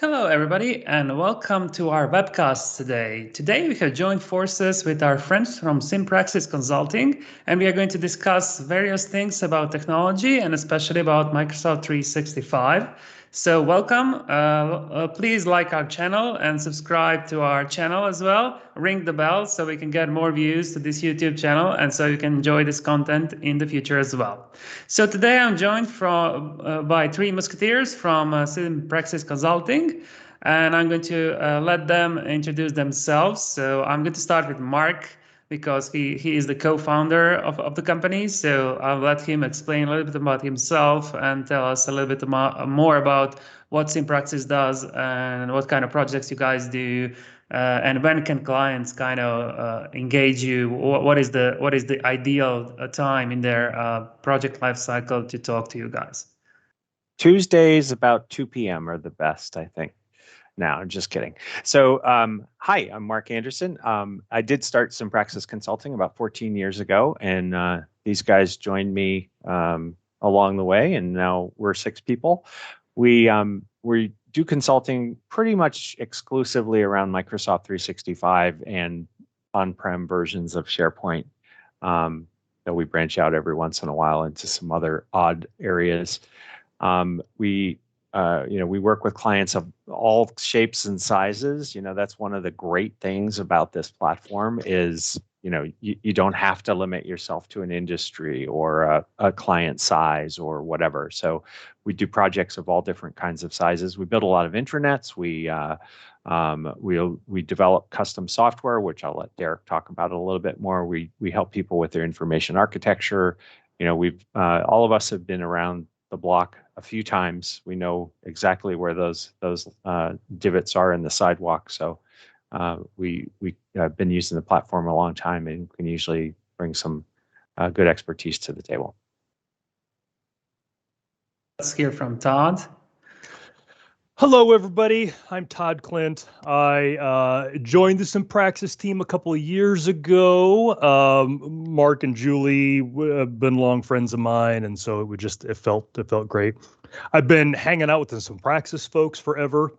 Hello, everybody, and welcome to our webcast today. Today, we have joined forces with our friends from Sympraxis Consulting, and we are going to discuss various things about technology and especially about Microsoft 365. So, welcome. Please like our channel and subscribe to our channel as well. Ring the bell so we can get more views to this YouTube channel and so you can enjoy this content in the future as well. So today I'm joined by three musketeers from Praxis Consulting, and I'm going to let them introduce themselves. So I'm going to start with Mark because he is the co-founder of the company. So I'll let him explain a little bit about himself and tell us a little bit more about what Sympraxis does and what kind of projects you guys do, and when can clients kind of engage you? What is the ideal time in their project life cycle to talk to you guys? Tuesdays about 2 p.m. are the best, I think. No, I'm just kidding. So, hi, I'm Mark Anderson. I did start Sympraxis Consulting about 14 years ago, and these guys joined me along the way, and now we're 6 people. We do consulting pretty much exclusively around Microsoft 365 and on-prem versions of SharePoint. That we branch out every once in a while into some other odd areas. We work with clients of all shapes and sizes. That's one of the great things about this platform is, you don't have to limit yourself to an industry or a client size or whatever. So we do projects of all different kinds of sizes. We build a lot of intranets. We develop custom software, which I'll let Derek talk about a little bit more. We help people with their information architecture. All of us have been around the block a few times. We know exactly where those divots are in the sidewalk. So we have been using the platform a long time and can usually bring some good expertise to the table. Let's hear from Todd. Hello, everybody. I'm Todd Clint. I joined the Sympraxis team a couple of years ago. Mark and Julie have been long friends of mine, and so it felt great. I've been hanging out with the Sympraxis folks forever.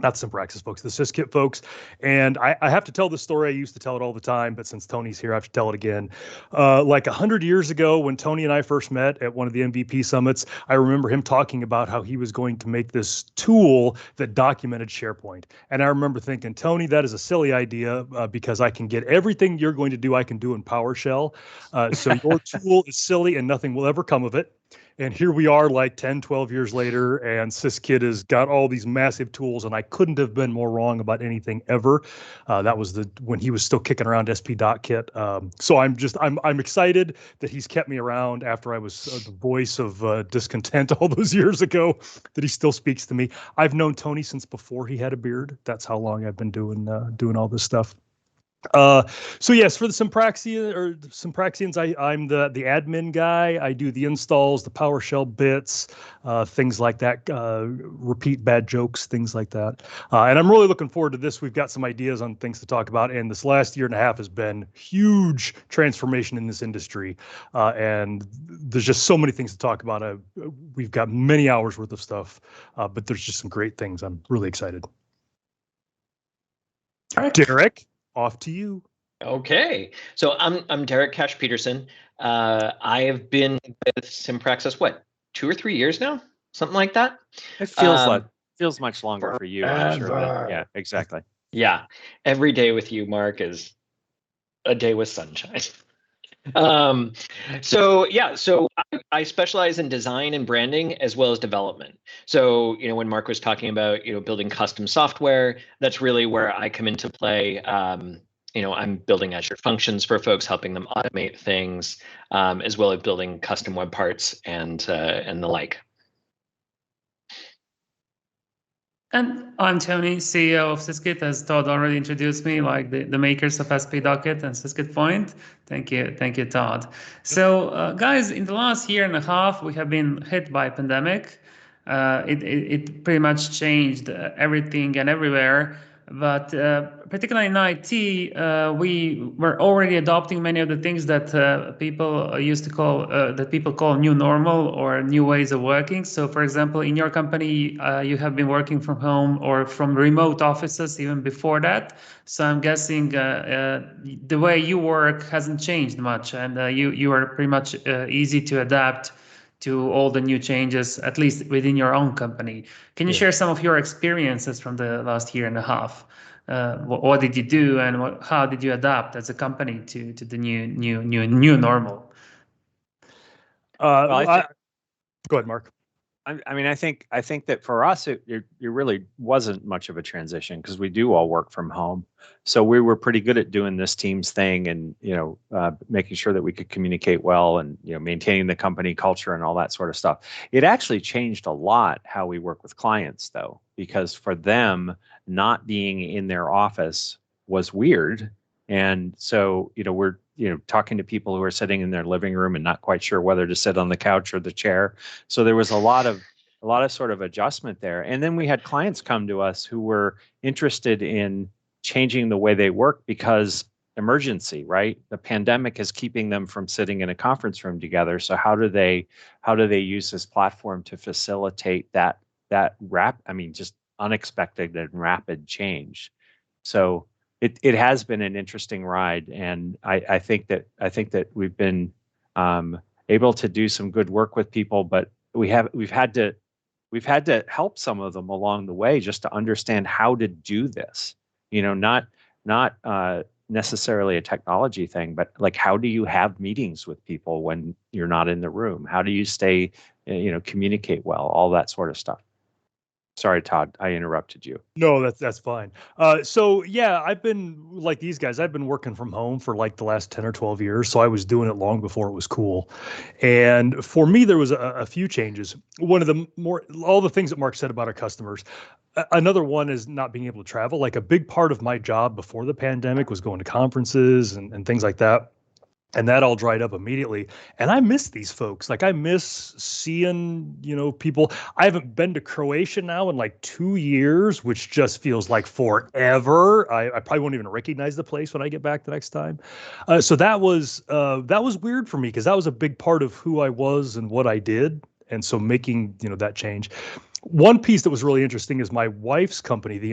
Not Sympraxis folks, the Syskit folks. And I have to tell the story. I used to tell it all the time, but since Tony's here, I have to tell it again. Like 100 years ago, when Tony and I first met at one of the MVP summits, I remember him talking about how he was going to make this tool that documented SharePoint. And I remember thinking, Tony, that is a silly idea because I can get everything you're going to do, I can do in PowerShell. So your tool is silly and nothing will ever come of it. And here we are like 10, 12 years later, and Syskit has got all these massive tools, and I couldn't have been more wrong about anything ever. That was when he was still kicking around SP.kit. So I'm excited that he's kept me around after I was the voice of discontent all those years ago, that he still speaks to me. I've known Tony since before he had a beard. That's how long I've been doing all this stuff. So yes, for the Sympraxians, I'm the admin guy. I do the installs, the PowerShell bits, things like that, repeat bad jokes, things like that. And I'm really looking forward to this. We've got some ideas on things to talk about, and this last year and a half has been huge transformation in this industry. And there's just so many things to talk about. We've got many hours worth of stuff, but there's just some great things. I'm really excited. Derek, off to you. Okay, so I'm Derek Cash-Peterson. I have been with Sympraxis 2 or 3 years now, something like that. It feels much longer for you. I'm sure that, yeah, exactly. Yeah, every day with you, Mark, is a day with sunshine. So I specialize in design and branding as well as development. So, when Mark was talking about, building custom software, that's really where I come into play. I'm building Azure functions for folks, helping them automate things, as well as building custom web parts and the like. And I'm Toni, CEO of Syskit, as Todd already introduced me, like the makers of SP.kit and Syskit Point. Thank you, Todd. So, guys, in the last year and a half, we have been hit by a pandemic. It pretty much changed everything and everywhere. But particularly in IT, we were already adopting many of the things that people used to call that people call new normal or new ways of working. So, for example, in your company, you have been working from home or from remote offices even before that. So I'm guessing the way you work hasn't changed much, and you are pretty much easy to adapt to all the new changes, at least within your own company. Can you share some of your experiences from the last year and a half? What did you do, and how did you adapt as a company to the new normal? Well, Go ahead, Mark. I mean, I think that for us, it really wasn't much of a transition because we do all work from home. So we were pretty good at doing this Teams thing, and making sure that we could communicate well, and maintaining the company culture and all that sort of stuff. It actually changed a lot how we work with clients, though, because for them, not being in their office was weird, and so we're talking to people who are sitting in their living room and not quite sure whether to sit on the couch or the chair. So there was a lot of sort of adjustment there. And then we had clients come to us who were interested in changing the way they work because emergency, right? The pandemic is keeping them from sitting in a conference room together. So how do they use this platform to facilitate that just unexpected and rapid change? So it has been an interesting ride, and I think that we've been able to do some good work with people, but we've had to help some of them along the way just to understand how to do this. Not necessarily a technology thing, but like, how do you have meetings with people when you're not in the room? How do you stay, communicate well? All that sort of stuff. Sorry, Todd, I interrupted you. No, that's fine. So yeah, I've been like these guys. I've been working from home for like the last 10 or 12 years. So I was doing it long before it was cool. And for me, there was a few changes. One of the all the things that Mark said about our customers. Another one is not being able to travel. Like a big part of my job before the pandemic was going to conferences and things like that. And that all dried up immediately. And I miss these folks. Like I miss seeing, people. I haven't been to Croatia now in like 2 years, which just feels like forever. I probably won't even recognize the place when I get back the next time. So that was weird for me because that was a big part of who I was and what I did. And so making, that change. One piece that was really interesting is my wife's company. They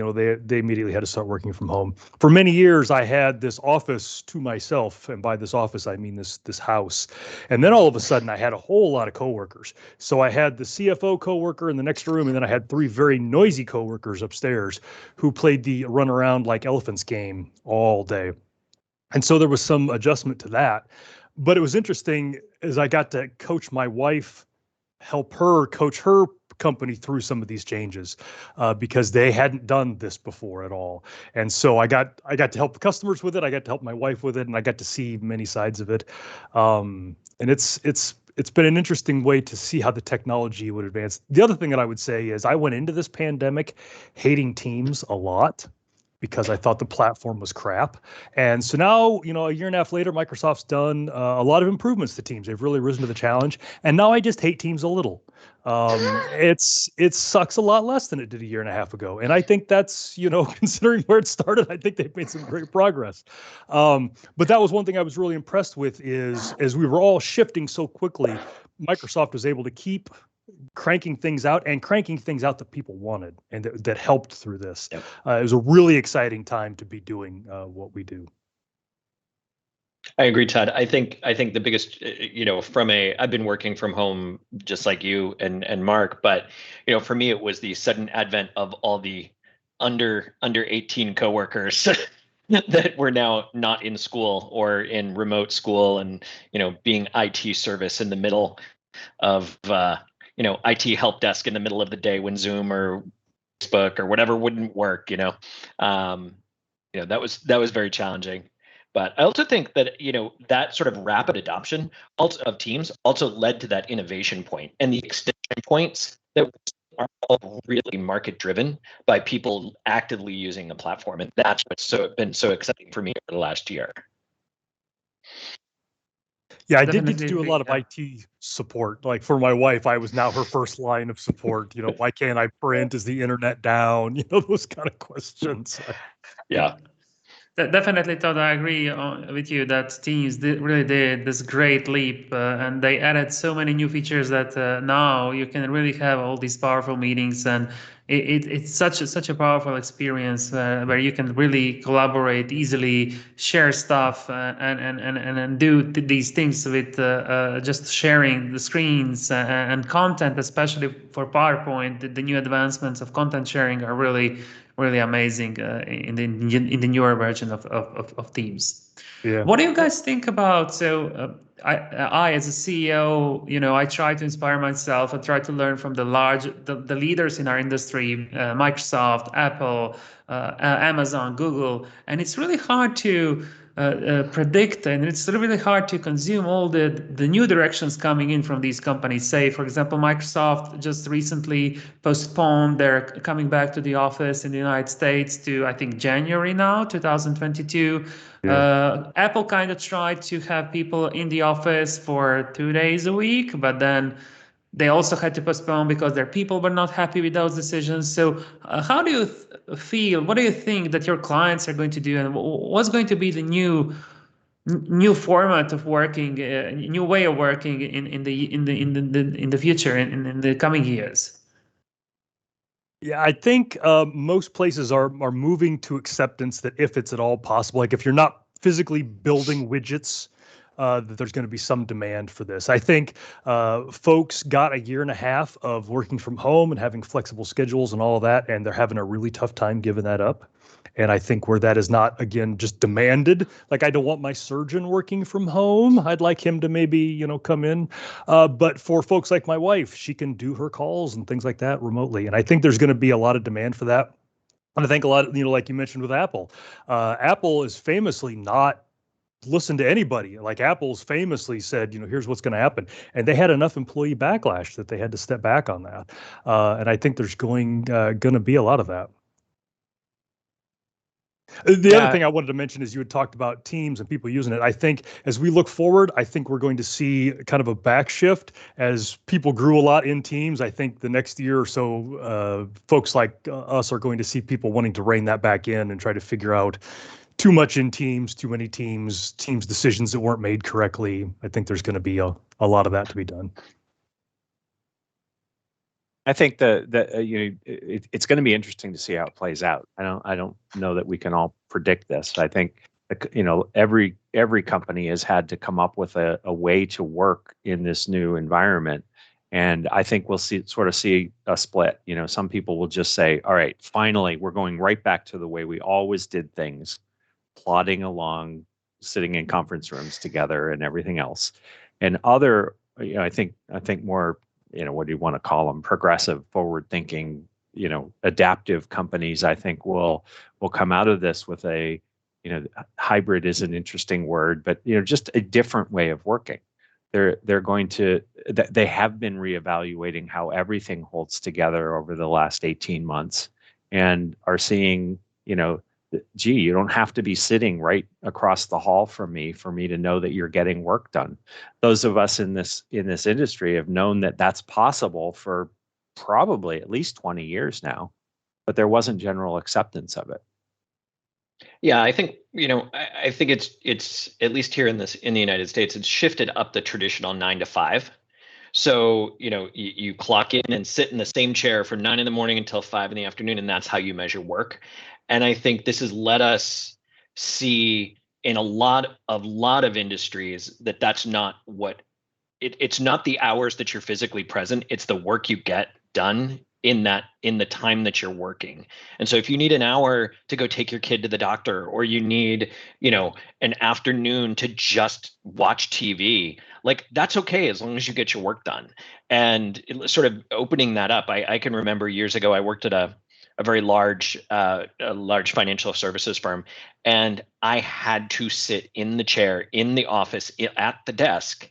immediately had to start working from home. For many years, I had this office to myself, and by this office, I mean this house. And then all of a sudden, I had a whole lot of coworkers. So I had the CFO coworker in the next room, and then I had 3 very noisy coworkers upstairs who played the run around like elephants game all day. And so there was some adjustment to that. But it was interesting as I got to coach my wife, help her coach her company through some of these changes because they hadn't done this before at all. And so I got to help the customers with it. I got to help my wife with it, and I got to see many sides of it. And it's been an interesting way to see how the technology would advance. The other thing that I would say is I went into this pandemic hating Teams a lot because I thought the platform was crap. And so now, a year and a half later, Microsoft's done a lot of improvements to Teams. They've really risen to the challenge. And now I just hate Teams a little. It sucks a lot less than it did a year and a half ago. And I think that's, considering where it started, I think they've made some great progress. But that was one thing I was really impressed with is as we were all shifting so quickly, Microsoft was able to keep cranking things out that people wanted and that helped through this. Yep. It was a really exciting time to be doing what we do. I agree, Todd. I think the biggest, I've been working from home just like you and Mark, but for me it was the sudden advent of all the under 18 coworkers that were now not in school or in remote school, and being IT service in the middle of IT help desk in the middle of the day when Zoom or Facebook or whatever wouldn't work. That was very challenging. But I also think that that sort of rapid adoption also of Teams also led to that innovation point and the extension points that are all really market driven by people actively using the platform, and that's what's been so exciting for me over the last year. Yeah, I did get to Definitely do a agree, lot of yeah. IT support. Like for my wife, I was now her first line of support. Why can't I print? Is the internet down? Those kind of questions. Yeah. Definitely, Todd. I agree with you that Teams really did this great leap, and they added so many new features that now you can really have all these powerful meetings, and it's such a powerful experience where you can really collaborate easily, share stuff, and do these things with just sharing the screens and content, especially for PowerPoint. The new advancements of content sharing are really amazing in the newer version of Teams. Yeah. What do you guys think about? So I as a CEO, I try to inspire myself. I try to learn from the leaders in our industry, Microsoft, Apple, Amazon, Google, and it's really hard to predict, and it's really hard to consume all the new directions coming in from these companies. Say, for example, Microsoft just recently postponed their coming back to the office in the United States to, I think, January now, 2022. Yeah. Apple kind of tried to have people in the office for 2 days a week, but then they also had to postpone because their people were not happy with those decisions. So, how do you feel? What do you think that your clients are going to do, and what's going to be the new format of working, new way of working in the future in the coming years? Yeah, I think most places are moving to acceptance that if it's at all possible, like if you're not physically building widgets, that there's going to be some demand for this. I think folks got a year and a half of working from home and having flexible schedules and all of that, and they're having a really tough time giving that up. And I think where that is not, again, just demanded, like I don't want my surgeon working from home. I'd like him to maybe, come in. But for folks like my wife, she can do her calls and things like that remotely. And I think there's going to be a lot of demand for that. And I think a lot of, like you mentioned with Apple, Apple is famously not listen to anybody. Like Apple's famously said, here's what's going to happen. And they had enough employee backlash that they had to step back on that. And I think there's going to be a lot of that. The other thing I wanted to mention is you had talked about Teams and people using it. I think as we look forward, I think we're going to see kind of a back shift as people grew a lot in Teams. I think the next year or so, folks like us are going to see people wanting to rein that back in and try to figure out too much in Teams, too many teams decisions that weren't made correctly. I think there's going to be a lot of that to be done. I think it's going to be interesting to see how it plays out. I don't know that we can all predict this. I think every company has had to come up with a way to work in this new environment, and I think we'll see a split. Some people will just say, "All right, finally, we're going right back to the way we always did things, plodding along, sitting in conference rooms together, and everything else." And other, I think more. What do you want to call them? Progressive, forward-thinking, adaptive companies, I think will come out of this with a, hybrid is an interesting word, but just a different way of working. They're going to, they have been reevaluating how everything holds together over the last 18 months, and are seeing, gee, you don't have to be sitting right across the hall from me for me to know that you're getting work done. Those of us in this industry have known that that's possible for probably at least 20 years now, but there wasn't general acceptance of it. Yeah, I think I think it's at least here in the United States, it's shifted up the traditional 9 to 5. So you clock in and sit in the same chair from 9 in the morning until 5 in the afternoon, and that's how you measure work. And I think this has let us see in a lot of industries that that's not what it's not the hours that you're physically present, it's the work you get done in the time that you're working. And so if you need an hour to go take your kid to the doctor, or you need an afternoon to just watch TV, like that's okay as long as you get your work done. And sort of opening that up, I can remember years ago I worked at a very large financial services firm, and I had to sit in the chair in the office at the desk.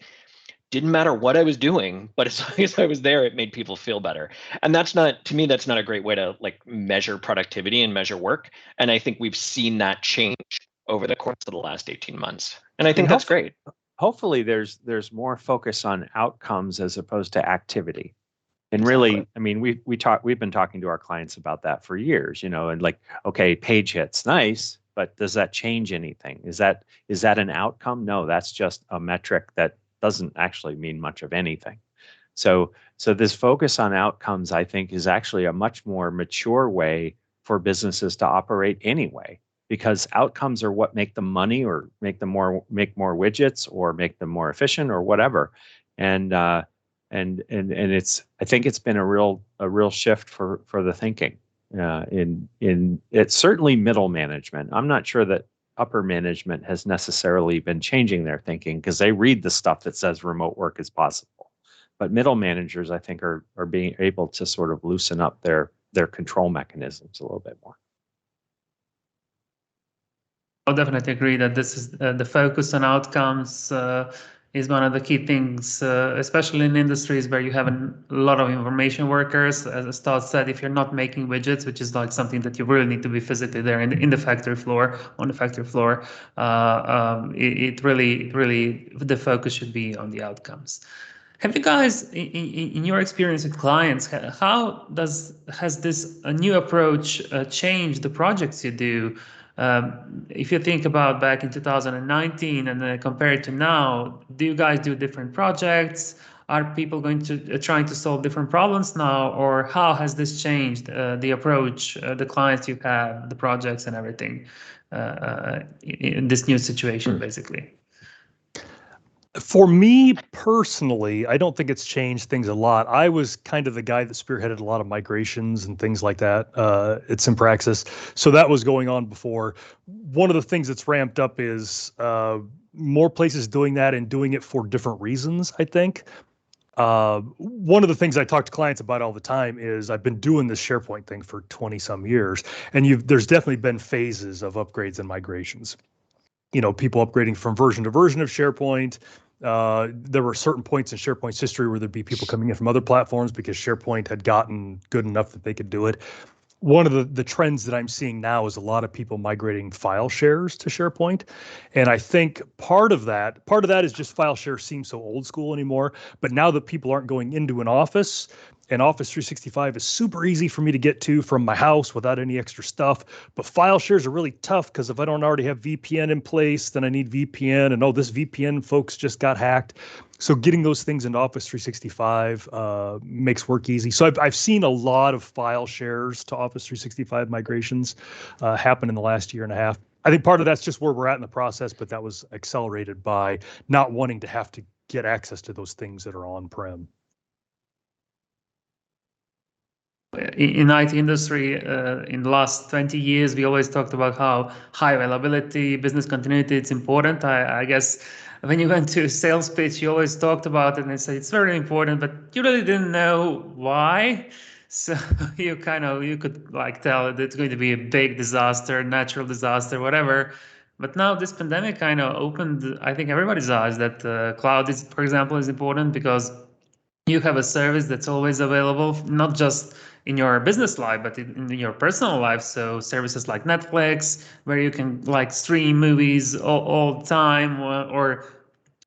Didn't matter what I was doing, but as long as I was there, it made people feel better. And that's not a great way to measure productivity and measure work. And I think we've seen that change over the course of the last 18 months. And I think that's great. hopefully there's more focus on outcomes as opposed to activity. And Exactly. really, I mean, we've been talking to our clients about that for years, and like, okay, page hits, nice, but does that change anything? Is that an outcome? No, that's just a metric that doesn't actually mean much of anything. So this focus on outcomes, I think, is actually a much more mature way for businesses to operate anyway, because outcomes are what make them money, or make more widgets, or make them more efficient, or whatever. And it's, I think it's been a real shift for the thinking in it's certainly middle management. I'm not sure that upper management has necessarily been changing their thinking, because they read the stuff that says remote work is possible. But middle managers, I think, are being able to sort of loosen up their control mechanisms a little bit more. I'll definitely agree that this is the focus on outcomes is one of the key things, especially in industries where you have a lot of information workers. As Todd said, if you're not making widgets, which is like something that you really need to be physically there in the factory floor, on the factory floor, it really the focus should be on the outcomes. Have you guys, in your experience with clients, how has this new approach changed the projects you do? If you think about back in 2019 and compare it to now, do you guys do different projects? Are people going to trying to solve different problems now, or how has this changed the approach, the clients you have, the projects, and everything in this new situation, basically? For me personally, I don't think it's changed things a lot. I was kind of the guy that spearheaded a lot of migrations and things like that at Sympraxis. So that was going on before. One of the things that's ramped up is more places doing that, and doing it for different reasons, I think. One of the things I talk to clients about all the time is I've been doing this SharePoint thing for 20 some years, and there's definitely been phases of upgrades and migrations. People upgrading from version to version of SharePoint. There were certain points in SharePoint's history where there'd be people coming in from other platforms because SharePoint had gotten good enough that they could do it. One of the trends that I'm seeing now is a lot of people migrating file shares to SharePoint. And I think part of that is just file shares seem so old school anymore. But now that people aren't going into an office, and Office 365 is super easy for me to get to from my house without any extra stuff. But file shares are really tough, because if I don't already have VPN in place, then I need VPN. And this VPN folks just got hacked. So getting those things into Office 365 makes work easy. So I've seen a lot of file shares to Office 365 migrations happen in the last year and a half. I think part of that's just where we're at in the process, but that was accelerated by not wanting to have to get access to those things that are on-prem. In IT industry, in the last 20 years, we always talked about how high availability, business continuity, it's important. I guess when you went to a sales pitch, you always talked about it and they said it's very important, but you really didn't know why. So you could like tell that it's going to be a big disaster, natural disaster, whatever. But now this pandemic kind of opened, I think, everybody's eyes that cloud is, for example, is important, because you have a service that's always available, not just in your business life, but in your personal life. So services like Netflix, where you can like stream movies all the time, or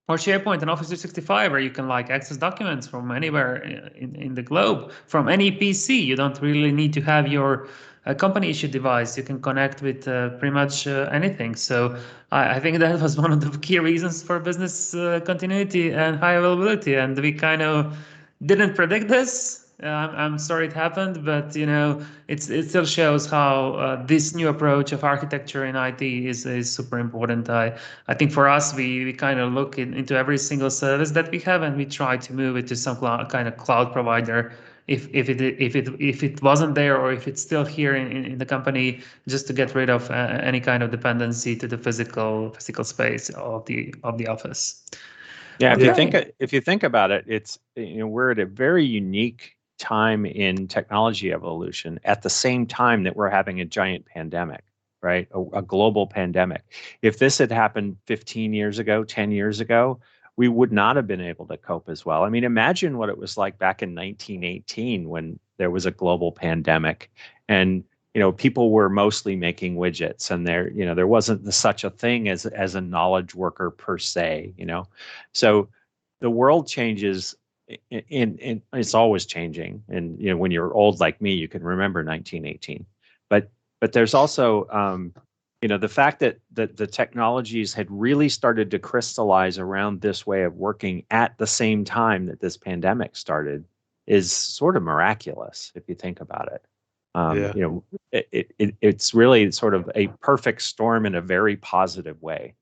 SharePoint and Office 365, where you can like access documents from anywhere in the globe, from any PC. You don't really need to have your company issued device. You can connect with pretty much anything. So I think that was one of the key reasons for business continuity and high availability. And we kind of didn't predict this. I'm sorry it happened, but it still shows how this new approach of architecture in IT is super important. I think for us, we kind of look into every single service that we have, and we try to move it to some kind of cloud provider if it wasn't there, or if it's still here in the company, just to get rid of any kind of dependency to the physical space of the office. Yeah, if you think about it, it's we're at a very unique time in technology evolution at the same time that we're having a giant pandemic, right? A global pandemic. If this had happened 15 years ago, 10 years ago, we would not have been able to cope as well. I mean, imagine what it was like back in 1918 when there was a global pandemic, and people were mostly making widgets, and there wasn't such a thing as a knowledge worker per se. So the world changes, in it's always changing. And when you're old like me, you can remember 1918. But there's also the fact that the technologies had really started to crystallize around this way of working at the same time that this pandemic started is sort of miraculous if you think about it. It's really sort of a perfect storm in a very positive way.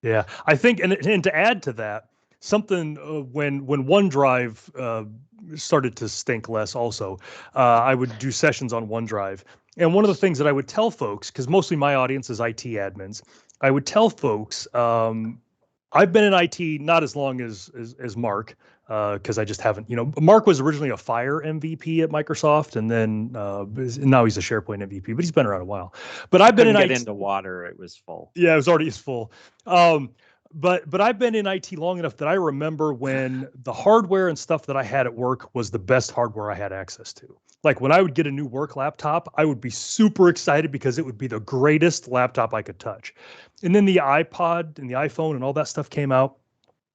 Yeah, I think, and to add to that, something when OneDrive started to stink less, also, I would do sessions on OneDrive, and one of the things that I would tell folks, because mostly my audience is IT admins, I would tell folks, I've been in IT not as long as Mark, because I just haven't. Mark was originally a Fire MVP at Microsoft, and then now he's a SharePoint MVP, but he's been around a while. But I've been in get IT. Into water, it was full. Yeah, it was full. But I've been in IT long enough that I remember when the hardware and stuff that I had at work was the best hardware I had access to. Like when I would get a new work laptop, I would be super excited because it would be the greatest laptop I could touch. And then the iPod and the iPhone and all that stuff came out.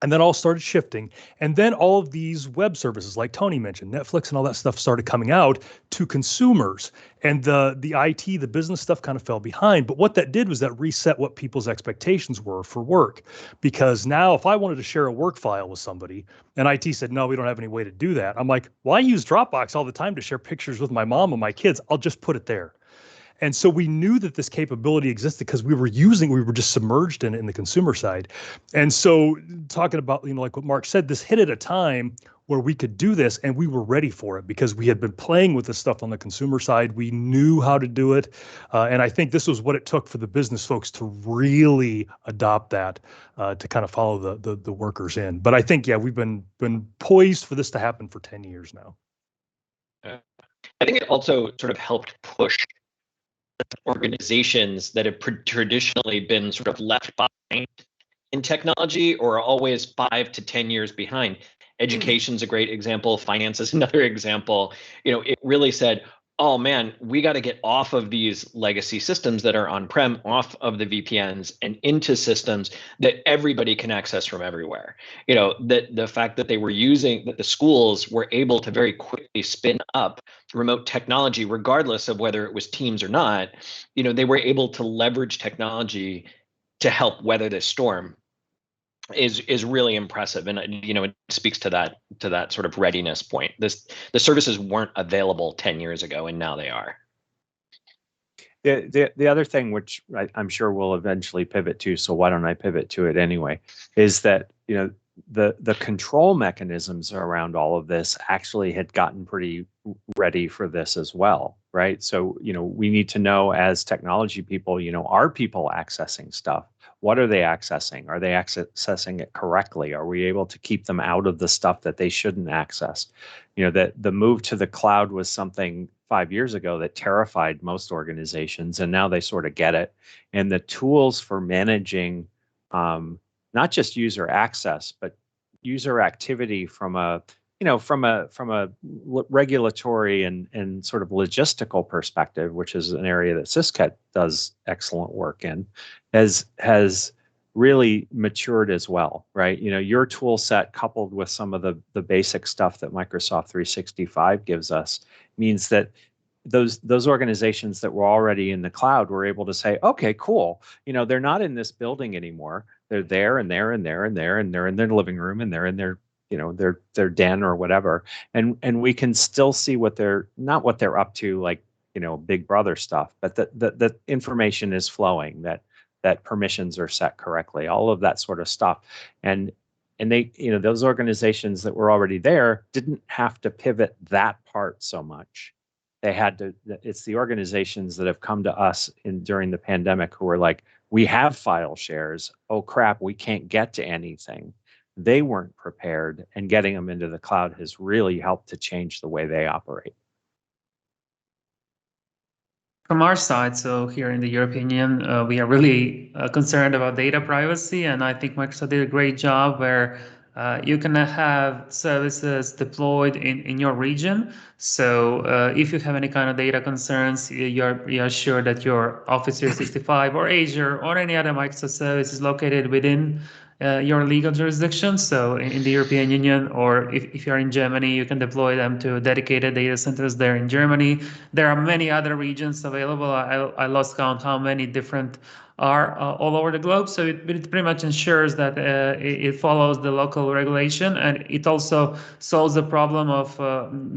And then all started shifting. And then all of these web services, like Toni mentioned, Netflix and all that stuff started coming out to consumers. And the IT, the business stuff kind of fell behind. But what that did was that reset what people's expectations were for work. Because now if I wanted to share a work file with somebody and IT said, no, we don't have any way to do that. I'm like, well, I use Dropbox all the time to share pictures with my mom and my kids. I'll just put it there. And so we knew that this capability existed because we were just submerged in it in the consumer side. And so talking about, like what Mark said, this hit at a time where we could do this and we were ready for it because we had been playing with this stuff on the consumer side. We knew how to do it. And I think this was what it took for the business folks to really adopt that, to kind of follow the workers in. But I think, yeah, we've been poised for this to happen for 10 years now. I think it also sort of helped push organizations that have traditionally been sort of left behind in technology or are always 5 to 10 years behind. Education's a great example. Finance is another example. It really said, oh man, we got to get off of these legacy systems that are on-prem, off of the VPNs and into systems that everybody can access from everywhere. That the fact that that the schools were able to very quickly spin up remote technology, regardless of whether it was Teams or not, they were able to leverage technology to help weather this storm is really impressive. And it speaks to that sort of readiness point. The services weren't available 10 years ago and now they are. The other thing, which I'm sure we'll eventually pivot to, so why don't I pivot to it anyway, is that the control mechanisms around all of this actually had gotten pretty ready for this as well, right? So we need to know, as technology people, are people accessing stuff? What are they accessing? Are they accessing it correctly? Are we able to keep them out of the stuff that they shouldn't access? That the move to the cloud was something 5 years ago that terrified most organizations, and now they sort of get it. And the tools for managing not just user access, but user activity from a regulatory and sort of logistical perspective, which is an area that Syskit does excellent work in, has really matured as well, right? Your tool set coupled with some of the basic stuff that Microsoft 365 gives us means that those organizations that were already in the cloud were able to say, okay, cool. They're not in this building anymore. They're there and there and there and there, and they're in their living room and they're in their their den or whatever, and we can still see what they're up to, like Big Brother stuff, but the information is flowing, that permissions are set correctly, all of that sort of stuff, and they those organizations that were already there didn't have to pivot that part so much. They had to. It's the organizations that have come to us during the pandemic who are like, we have file shares. Oh crap, we can't get to anything. They weren't prepared, and getting them into the cloud has really helped to change the way they operate. From our side, so here in the European Union, we are really concerned about data privacy, and I think Microsoft did a great job where you can have services deployed in your region. So if you have any kind of data concerns, you're sure that your Office 365 or Azure or any other Microsoft service is located within your legal jurisdiction. So in the European Union, or if you're in Germany, you can deploy them to dedicated data centers there in Germany. There are many other regions available. I lost count how many different are all over the globe. So it pretty much ensures that it follows the local regulation, and it also solves the problem of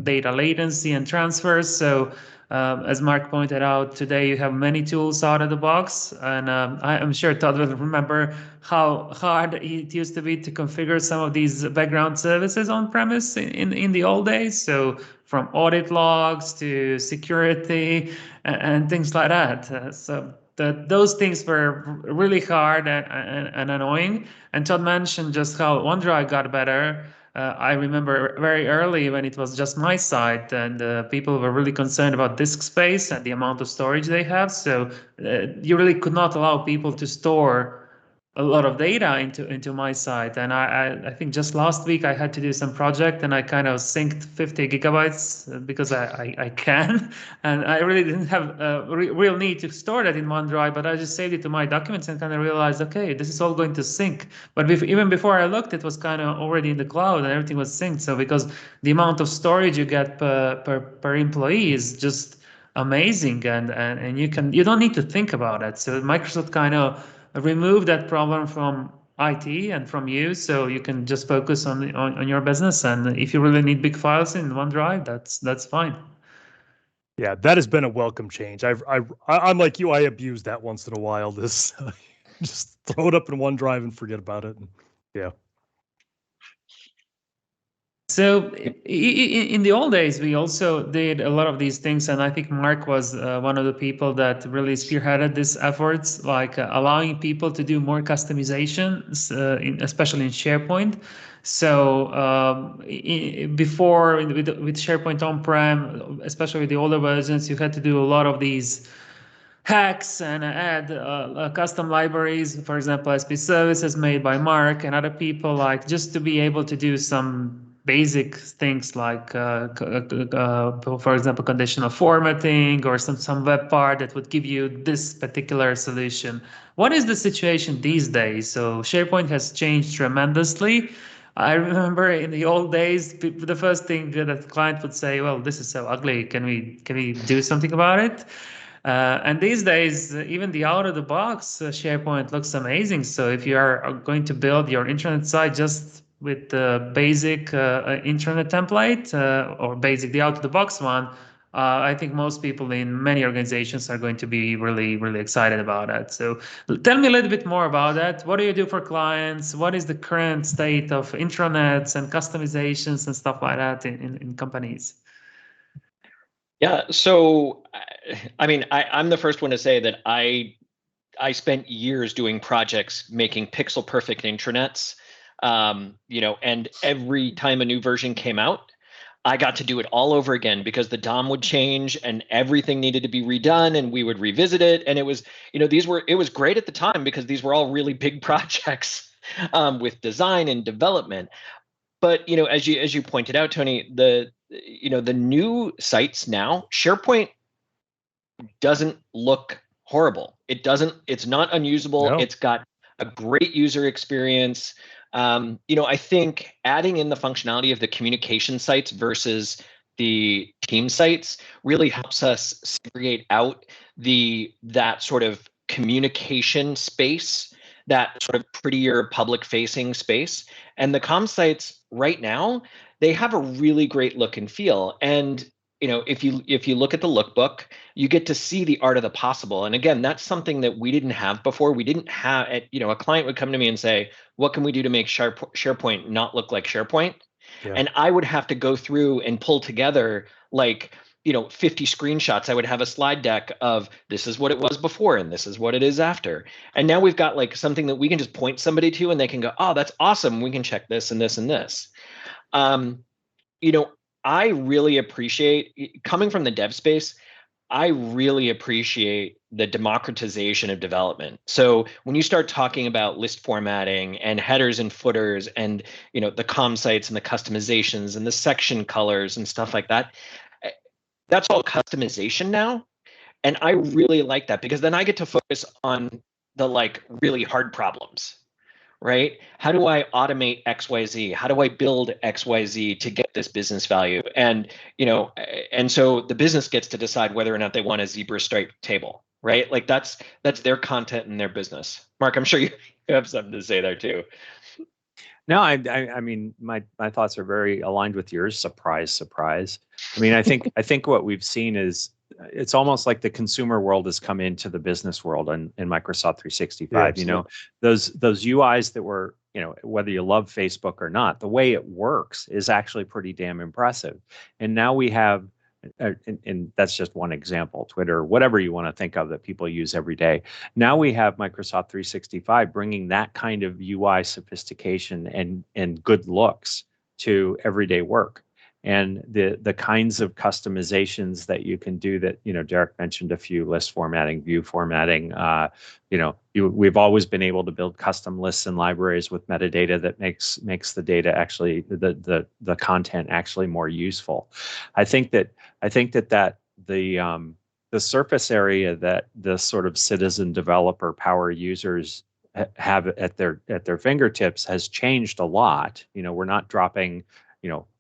data latency and transfers. So as Mark pointed out, today you have many tools out of the box, and I'm sure Todd will remember how hard it used to be to configure some of these background services on premise in the old days. So from audit logs to security and things like that. So those things were really hard and annoying. And Todd mentioned just how OneDrive got better. I remember very early when it was just my site, and people were really concerned about disk space and the amount of storage they have. So you really could not allow people to store a lot of data into my site. And I think just last week I had to do some project, and I kind of synced 50 gigabytes because I can, and I really didn't have a real need to store that in OneDrive, but I just saved it to my documents and kind of realized, okay, this is all going to sync. But even before I looked, it was kind of already in the cloud and everything was synced. So because the amount of storage you get per employee is just amazing, and you don't need to think about it. So Microsoft kind of remove that problem from IT and from you, so you can just focus on your business. And if you really need big files in OneDrive, that's fine. Yeah, that has been a welcome change. I'm like you. I abuse that once in a while. This just throw it up in OneDrive and forget about it. Yeah. So in the old days, we also did a lot of these things, and I think Mark was one of the people that really spearheaded these efforts, like allowing people to do more customizations, especially in SharePoint. So before with SharePoint on-prem, especially with the older versions, you had to do a lot of these hacks and add custom libraries, for example, SP services made by Mark and other people, like just to be able to do some basic things like, for example, conditional formatting or some web part that would give you this particular solution. What is the situation these days? So SharePoint has changed tremendously. I remember in the old days, the first thing that the client would say, well, this is so ugly. Can we do something about it? And these days, even the out-of-the-box SharePoint looks amazing. So if you are going to build your intranet site just with the basic intranet template or basic, the out-of-the-box one, I think most people in many organizations are going to be really, really excited about that. So tell me a little bit more about that. What do you do for clients? What is the current state of intranets and customizations and stuff like that in companies? Yeah, so I mean, I'm the first one to say that I spent years doing projects making pixel perfect intranets, and every time a new version came out, I got to do it all over again because the DOM would change and everything needed to be redone, and we would revisit it. And it was, it was great at the time because these were all really big projects with design and development. But as you pointed out, Tony, the new sites now, SharePoint doesn't look horrible. It's not unusable. No. It's got a great user experience. I think adding in the functionality of the communication sites versus the team sites really helps us segregate out that sort of communication space, that sort of prettier public facing space. And the comm sites right now, they have a really great look and feel. And if you look at the lookbook, you get to see the art of the possible. And again, that's something that we didn't have before. We didn't have a client would come to me and say, what can we do to make SharePoint not look like SharePoint? Yeah. And I would have to go through and pull together 50 screenshots. I would have a slide deck of this is what it was before and this is what it is after. And now we've got something that we can just point somebody to and they can go, oh, that's awesome. We can check this and this and this. I really appreciate, coming from the dev space, I really appreciate the democratization of development. So when you start talking about list formatting and headers and footers and the com sites and the customizations and the section colors and stuff like that, that's all customization now. And I really like that, because then I get to focus on the really hard problems, right? How do I automate XYZ? How do I build XYZ to get this business value? And and so the business gets to decide whether or not they want a zebra stripe table, right? Like that's their content and their business. Mark, I'm sure you have something to say there too. No, I mean, my thoughts are very aligned with yours. Surprise, surprise. I mean, I think what we've seen is it's almost like the consumer world has come into the business world in Microsoft 365. Yeah, those UIs that were, whether you love Facebook or not, the way it works is actually pretty damn impressive. And now we have, and that's just one example, Twitter, whatever you want to think of that people use every day. Now we have Microsoft 365 bringing that kind of UI sophistication and good looks to everyday work. And the kinds of customizations that you can do that, Derek mentioned a few: list formatting, view formatting. We've always been able to build custom lists and libraries with metadata that makes the data actually, the content actually more useful. I think that the surface area that the sort of citizen developer power users have at their fingertips has changed a lot. We're not dropping,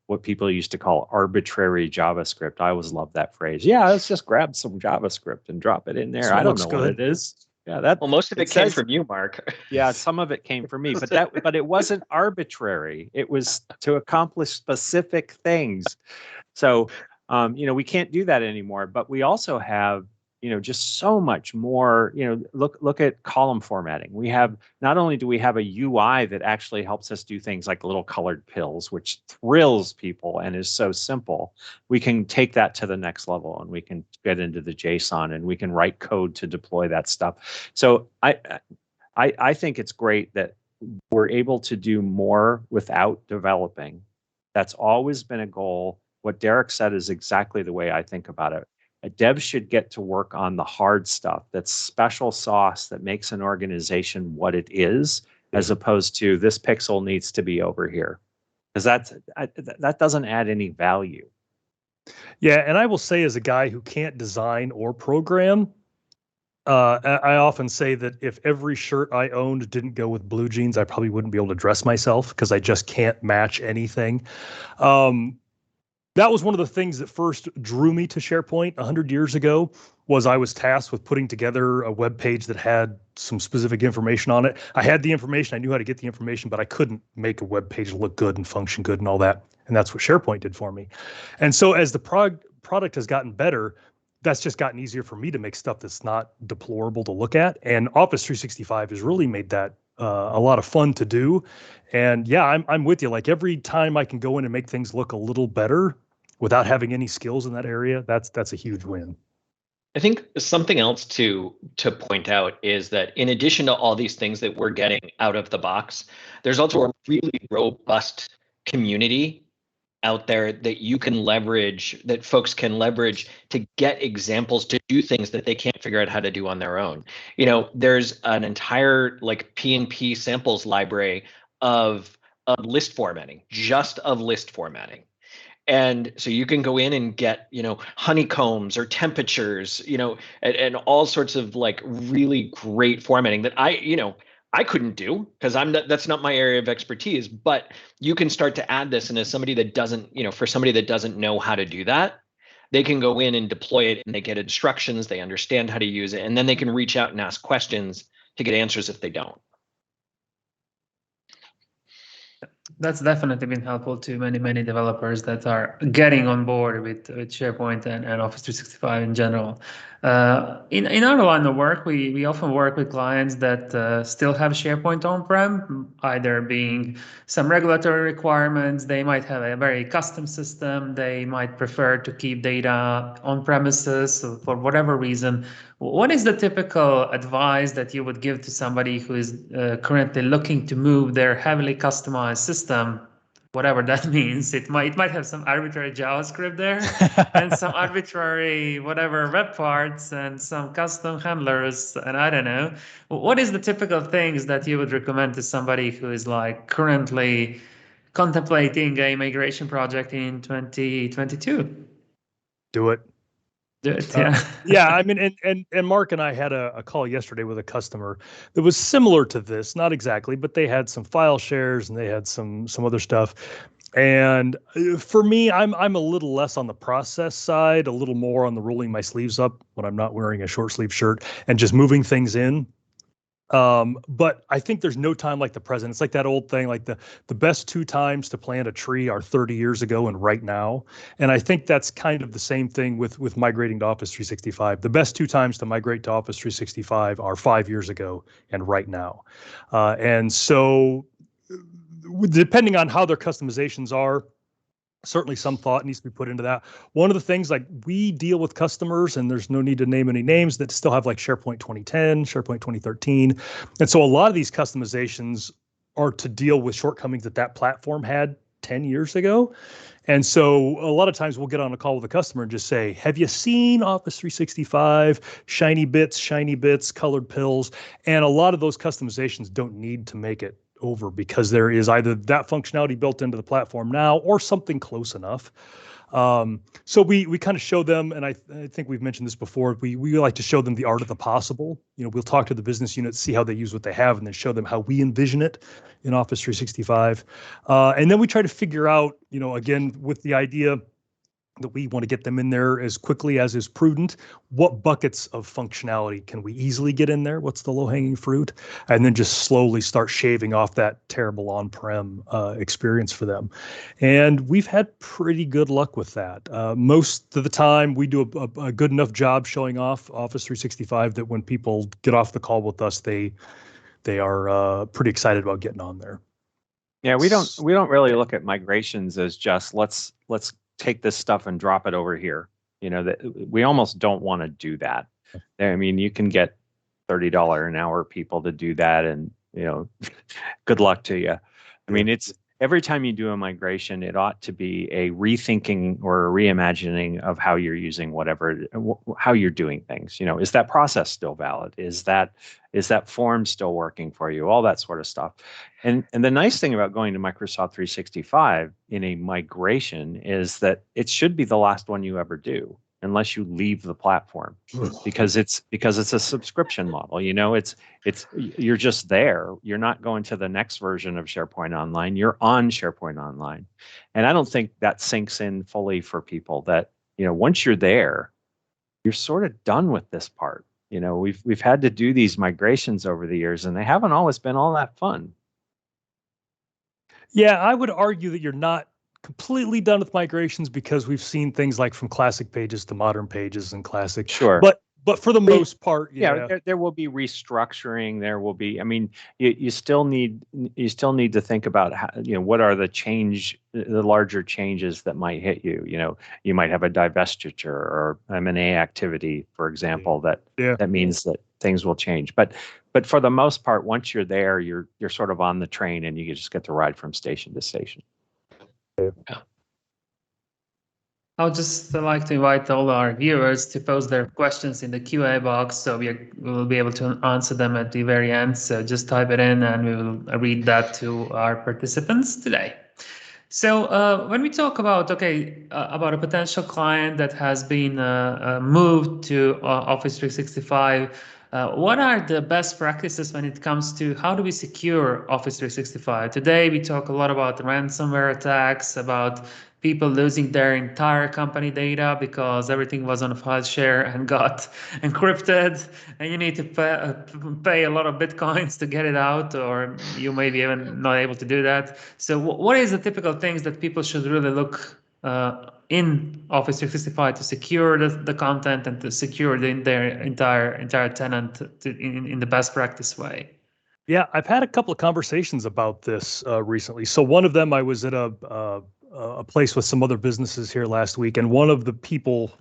what people used to call arbitrary JavaScript. I always loved that phrase. Yeah, let's just grab some JavaScript and drop it in there. So I don't know good. what it is. Yeah, well, most of it came from you, Mark. Yeah, some of it came from me, but it wasn't arbitrary. It was to accomplish specific things. So, we can't do that anymore. But we also have, just so much more. Look at column formatting. We have, not only do we have a UI that actually helps us do things like little colored pills, which thrills people and is so simple. We can take that to the next level, and we can get into the JSON, and we can write code to deploy that stuff. So I think it's great that we're able to do more without developing. That's always been a goal. What Derek said is exactly the way I think about it. A dev should get to work on the hard stuff, that's special sauce that makes an organization what it is, as opposed to this pixel needs to be over here, because that doesn't add any value. Yeah, and I will say, as a guy who can't design or program, I often say that if every shirt I owned didn't go with blue jeans, I probably wouldn't be able to dress myself, because I just can't match anything. That was one of the things that first drew me to SharePoint 100 years ago. Was I was tasked with putting together a web page that had some specific information on it. I had the information, I knew how to get the information, but I couldn't make a web page look good and function good and all that. And that's what SharePoint did for me. And so as the product has gotten better, that's just gotten easier for me to make stuff that's not deplorable to look at. And Office 365 has really made that a lot of fun to do. And yeah, I'm with you. Like, every time I can go in and make things look a little better without having any skills in that area, that's a huge win. I think something else to point out is that in addition to all these things that we're getting out of the box, there's also a really robust community out there that you can leverage, that folks can leverage to get examples to do things that they can't figure out how to do on their own. There's an entire P&P samples library of list formatting, just of list formatting. And so you can go in and get, honeycombs or temperatures, and all sorts of really great formatting that I couldn't do, because that's not my area of expertise. But you can start to add this, and as somebody that doesn't, for somebody that doesn't know how to do that, they can go in and deploy it, and they get instructions, they understand how to use it, and then they can reach out and ask questions to get answers if they don't. That's definitely been helpful to many developers that are getting on board with SharePoint and Office 365 in general. In our line of work, we often work with clients that still have SharePoint on-prem, either being some regulatory requirements. They might have a very custom system. They might prefer to keep data on premises for whatever reason. What is the typical advice that you would give to somebody who is currently looking to move their heavily customized system whatever that means. It might have some arbitrary JavaScript there and some arbitrary whatever web parts and some custom handlers, and I don't know. What is the typical things that you would recommend to somebody who is like currently contemplating a migration project in 2022? Do it. Do it, yeah. Yeah, I mean, and Mark and I had a call yesterday with a customer that was similar to this, not exactly, but they had some file shares and they had some other stuff. And for me, I'm a little less on the process side, a little more on the rolling my sleeves up when I'm not wearing a short sleeve shirt and just moving things in. But I think there's no time like the present. It's like that old thing, like the best two times to plant a tree are 30 years ago and right now. And I think that's kind of the same thing with migrating to Office 365. The best two times to migrate to Office 365 are 5 years ago and right now. And so depending on how their customizations are, certainly some thought needs to be put into that. One of the things, like, we deal with customers, and there's no need to name any names, that still have like SharePoint 2010, SharePoint 2013. And so a lot of these customizations are to deal with shortcomings that platform had 10 years ago. And so a lot of times we'll get on a call with a customer and just say, have you seen Office 365, shiny bits, colored pills? And a lot of those customizations don't need to make it over because there is either that functionality built into the platform now or something close enough. So we kind of show them, and I think we've mentioned this before, we like to show them the art of the possible. You know, we'll talk to the business units, see how they use what they have, and then show them how we envision it in Office 365. And then we try to figure out, you know, again, with the idea that we want to get them in there as quickly as is prudent, what buckets of functionality can we easily get in there? What's the low-hanging fruit? And then just slowly start shaving off that terrible on-prem experience for them. And we've had pretty good luck with that. Most of the time, we do a good enough job showing off Office 365 that when people get off the call with us, they are pretty excited about getting on there. Yeah, we don't really look at migrations as just let's take this stuff and drop it over here. You know, that we almost don't want to do that. I mean, you can get $30 an hour people to do that, and, you know, good luck to you. I mean, it's every time you do a migration, it ought to be a rethinking or a reimagining of how you're using how you're doing things. You know, is that process still valid? Is that form still working for you? All that sort of stuff. And the nice thing about going to Microsoft 365 in a migration is that it should be the last one you ever do, unless you leave the platform, because it's a subscription model. You know, you're just there. You're not going to the next version of SharePoint Online. You're on SharePoint Online, and I don't think that sinks in fully for people. That, you know, once you're there, you're sort of done with this part. You know, we've had to do these migrations over the years, and they haven't always been all that fun. Yeah, I would argue that you're not completely done with migrations, because we've seen things like from classic pages to modern pages and classic. Sure. But for the most part, yeah. There will be restructuring. There will be. I mean, you still need to think about how, you know, what are the larger changes that might hit you. You know, you might have a divestiture or M&A activity, for example, that means that things will change. But for the most part, once you're there, you're sort of on the train, and you just get to ride from station to station. I would just like to invite all our viewers to post their questions in the Q&A box, so we will be able to answer them at the very end. So just type it in, and we will read that to our participants today. So when we talk about about a potential client that has been moved to Office 365, what are the best practices when it comes to how do we secure Office 365? Today, we talk a lot about ransomware attacks, about people losing their entire company data because everything was on a file share and got encrypted, and you need to pay a lot of Bitcoins to get it out, or you may be even not able to do that. So what is the typical things that people should really look in Office 365 to secure the content and to secure their entire tenant in the best practice way? Yeah, I've had a couple of conversations about this recently. So one of them, I was at a place with some other businesses here last week, and one of the people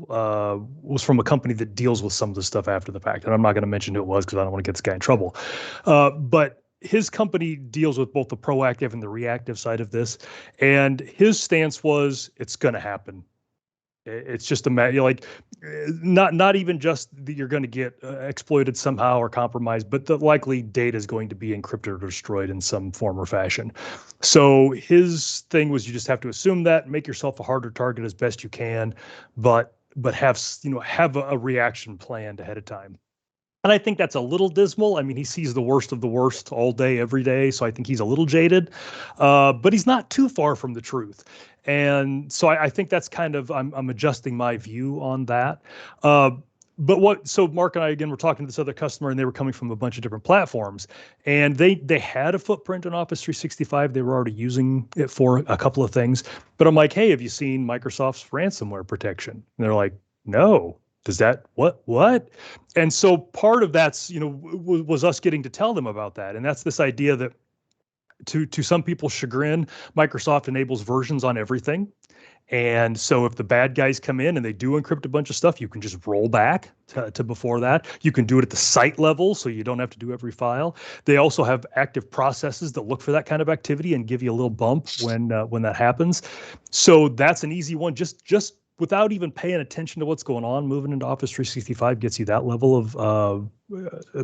was from a company that deals with some of the stuff after the fact. And I'm not going to mention who it was because I don't want to get this guy in trouble. But his company deals with both the proactive and the reactive side of this, and his stance was it's going to happen. It's just a matter, like, not even just that you're going to get exploited somehow or compromised, but the likely data is going to be encrypted or destroyed in some form or fashion. So his thing was you just have to assume that, make yourself a harder target as best you can, but have a reaction planned ahead of time. And I think that's a little dismal. I mean, he sees the worst of the worst all day, every day. So I think he's a little jaded, but he's not too far from the truth. And so I think that's kind of, I'm adjusting my view on that. So Mark and I, again, were talking to this other customer, and they were coming from a bunch of different platforms, and they had a footprint in Office 365. They were already using it for a couple of things. But I'm like, hey, have you seen Microsoft's ransomware protection? And they're like, no. Does that what? And so part of that's, was us getting to tell them about that. And that's this idea that to some people's chagrin, Microsoft enables versions on everything. And so if the bad guys come in and they do encrypt a bunch of stuff, you can just roll back to before that. You can do it at the site level, so you don't have to do every file. They also have active processes that look for that kind of activity and give you a little bump when that happens. So that's an easy one. Just without even paying attention to what's going on, moving into Office 365 gets you that level of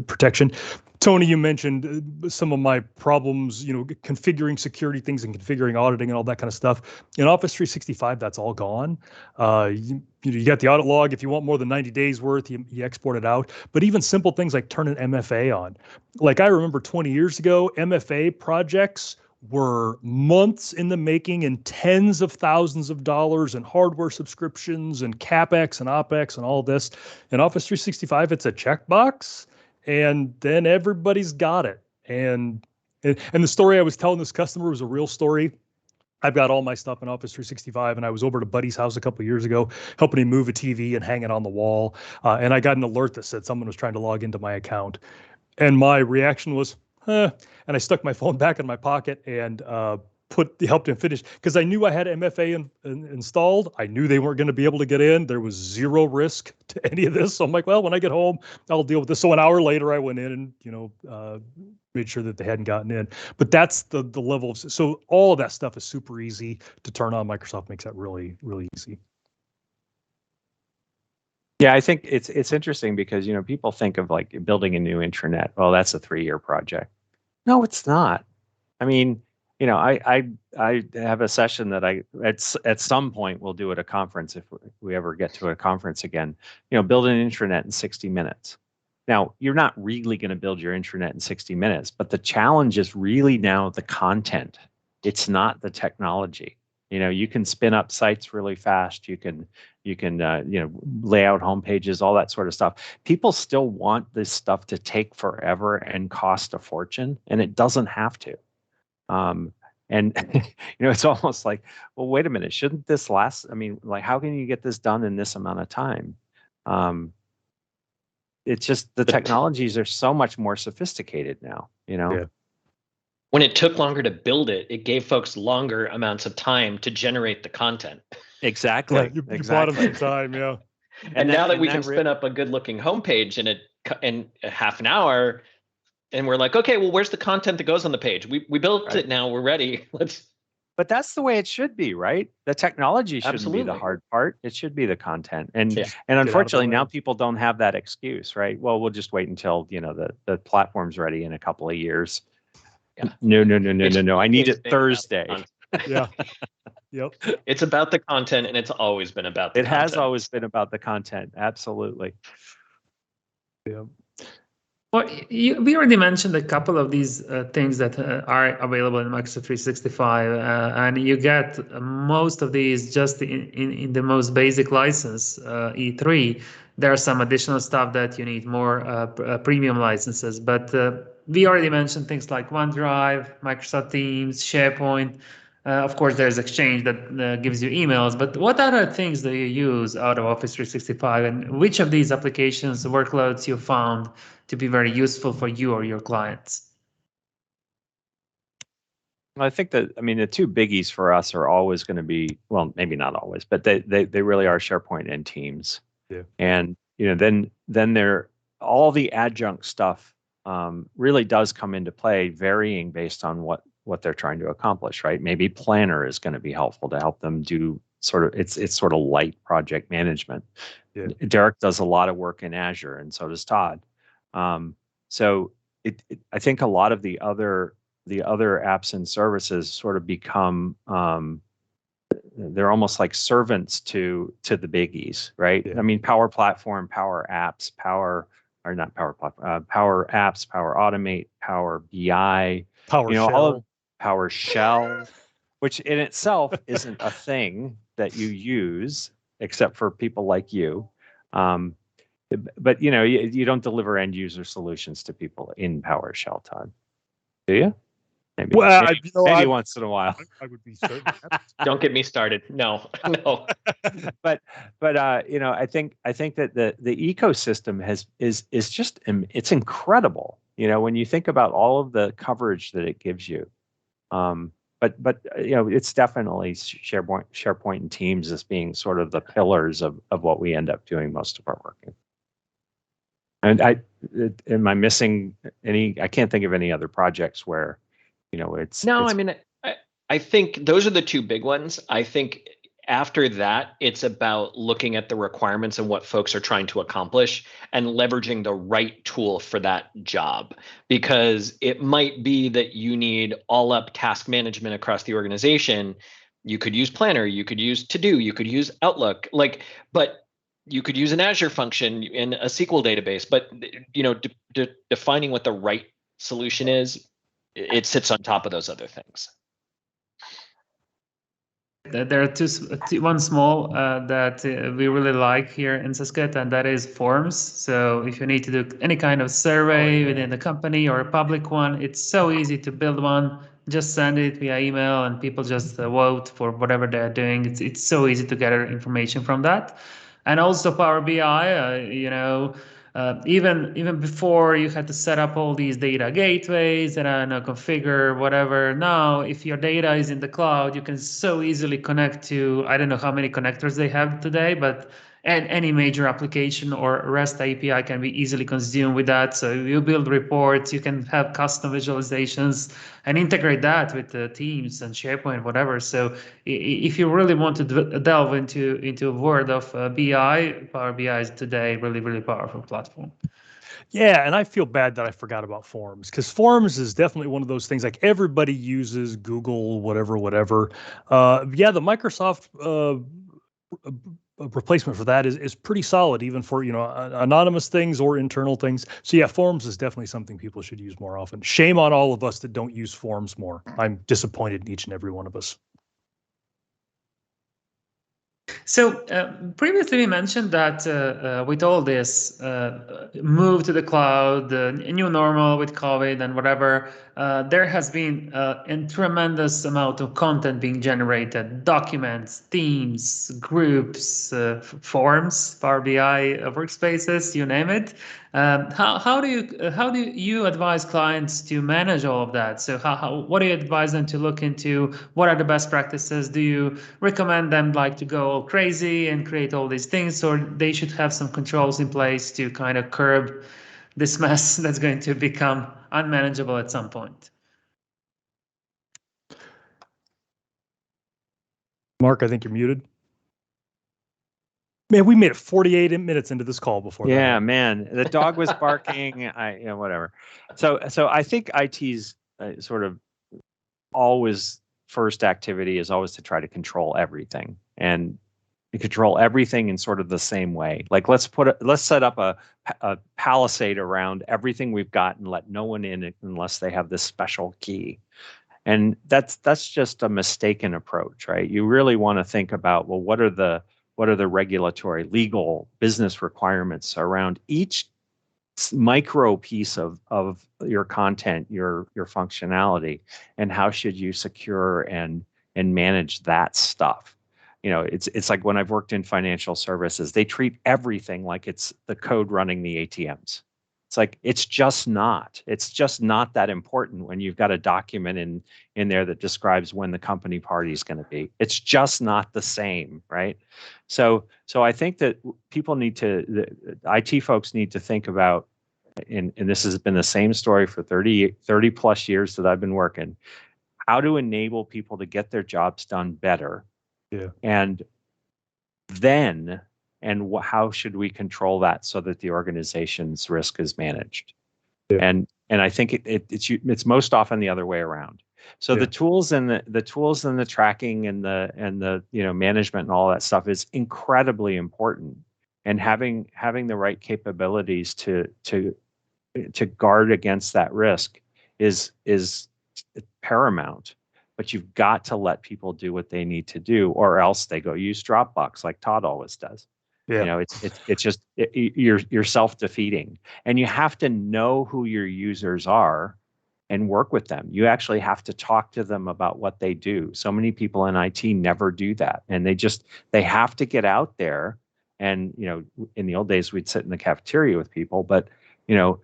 protection. Toni, you mentioned some of my problems, configuring security things and configuring auditing and all that kind of stuff. In Office 365, that's all gone. You got the audit log. If you want more than 90 days worth, you export it out. But even simple things like turn an MFA on. Like I remember 20 years ago, MFA projects were months in the making and tens of thousands of dollars and hardware subscriptions and CapEx and OpEx and all this. In Office 365, it's a checkbox, and then everybody's got it. And the story I was telling this customer was a real story. I've got all my stuff in Office 365, and I was over at a buddy's house a couple of years ago, helping him move a TV and hang it on the wall. And I got an alert that said someone was trying to log into my account. And my reaction was, and I stuck my phone back in my pocket and helped him finish, because I knew I had MFA installed. I knew they weren't going to be able to get in. There was zero risk to any of this. So I'm like, well, when I get home, I'll deal with this. So an hour later, I went in and made sure that they hadn't gotten in. But that's the level of, so all of that stuff is super easy to turn on. Microsoft makes that really, really easy. Yeah, I think it's interesting because people think of like building a new intranet. Well, that's a 3-year project. No, it's not. I mean, I have a session that at some point we'll do at a conference if we ever get to a conference again. Build an intranet in 60 minutes. Now, you're not really going to build your intranet in 60 minutes, but the challenge is really now the content. It's not the technology. You can spin up sites really fast. You can lay out home pages, all that sort of stuff. People still want this stuff to take forever and cost a fortune, and it doesn't have to. It's almost like, well, wait a minute, shouldn't this last? I mean, like, how can you get this done in this amount of time? It's just the technologies are so much more sophisticated now. Yeah. When it took longer to build it, it gave folks longer amounts of time to generate the content. Yeah, Exactly. you Exactly. bought them some time, yeah. And now that we can spin up a good-looking homepage in a half an hour, and we're like, okay, well, where's the content that goes on the page? We built it now. We're ready. But that's the way it should be, right? The technology shouldn't be the hard part. It should be the content. And unfortunately, now people don't have that excuse, right? Well, we'll just wait until the platform's ready in a couple of years. Yeah. No. I need it Thursday. Yeah. Yep. It's about the content, and it's always been about the content. It has always been about the content. Absolutely. Yeah. Well, we already mentioned a couple of these things that are available in Microsoft 365, and you get most of these just in the most basic license, E3. There are some additional stuff that you need more premium licenses, but we already mentioned things like OneDrive, Microsoft Teams, SharePoint. Of course, there's Exchange that gives you emails, but what other things do you use out of Office 365, and which of these applications, workloads you found to be very useful for you or your clients? I think the two biggies for us are always going to be, well, maybe not always, but they really are SharePoint and Teams. Yeah. And then there all the adjunct stuff really does come into play, varying based on what they're trying to accomplish, right? Maybe Planner is going to be helpful to help them do it's sort of light project management. Yeah. Derek does a lot of work in Azure, and so does Todd. So I think a lot of the other apps and services sort of become they're almost like servants to the biggies, right? Yeah. I mean, Power Platform, Power Apps, Power Apps, Power Automate, Power BI, PowerShell. all of PowerShell, which in itself isn't a thing that you use except for people like you. But you don't deliver end user solutions to people in PowerShell, Todd, do you? Maybe, Well, maybe once in a while. I would be certain. Don't get me started. No, no. but I think that the ecosystem is just it's incredible. When you think about all of the coverage that it gives you. But it's definitely SharePoint and Teams as being sort of the pillars of what we end up doing most of our work in. And am I missing any? I can't think of any other projects where, I mean, I think those are the two big ones. I think after that, it's about looking at the requirements and what folks are trying to accomplish and leveraging the right tool for that job. Because it might be that you need all-up task management across the organization. You could use Planner, you could use To-Do, you could use Outlook, but you could use an Azure function in a SQL database. But defining what the right solution is, it sits on top of those other things. There are one small that we really like here in Syskit, and that is forms. So if you need to do any kind of survey within the company or a public one, it's so easy to build one. Just send it via email, and people just vote for whatever they're doing. It's so easy to gather information from that, and also Power BI. Even before you had to set up all these data gateways and configure whatever. Now, if your data is in the cloud, you can so easily connect to, I don't know how many connectors they have today, but any major application or REST API can be easily consumed with that. So you build reports, you can have custom visualizations and integrate that with the Teams and SharePoint, whatever. So if you really want to delve into a world of BI, Power BI is today really, really powerful platform. Yeah, and I feel bad that I forgot about Forms, because Forms is definitely one of those things like everybody uses, Google, whatever. Yeah, the Microsoft replacement for that is pretty solid, even for anonymous things or internal things. So yeah, Forms is definitely something people should use more often. Shame on all of us that don't use Forms more. I'm disappointed in each and every one of us. So previously we mentioned that with all this move to the cloud, the new normal with COVID and whatever, there has been a tremendous amount of content being generated, documents, themes, groups, forms, Power BI workspaces, you name it. How do you advise clients to manage all of that? So what do you advise them to look into? What are the best practices? Do you recommend them to go all crazy and create all these things, or they should have some controls in place to kind of curb this mess that's going to become unmanageable at some point? Mark, I think you're muted. Man, we made it 48 minutes into this call before that. Yeah, man, the dog was barking. Whatever. So I think IT's sort of always first activity is always to try to control everything and control everything in sort of the same way. Like let's set up a palisade around everything we've got and let no one in unless they have this special key. And that's just a mistaken approach, right? You really want to think about, well, what are the regulatory, legal, business requirements around each micro piece of your content, your functionality, and how should you secure and manage that stuff? It's like when I've worked in financial services, they treat everything like it's the code running the ATMs. It's like it's just not that important when you've got a document in there that describes when the company party is going to be. It's just not the same, right? So I think that IT folks need to think about and this has been the same story for 30 plus years that I've been working, how to enable people to get their jobs done better. Yeah. And then, how should we control that so that the organization's risk is managed? Yeah. And I think it's most often the other way around. So Yeah. the tools and the tracking and the management and all that stuff is incredibly important. And having the right capabilities to guard against that risk is paramount. But you've got to let people do what they need to do, or else they go use Dropbox like Todd always does. Yeah. It's just you're self-defeating, and you have to know who your users are and work with them. You actually have to talk to them about what they do. So many people in IT never do that, and they have to get out there. And in the old days we'd sit in the cafeteria with people, but you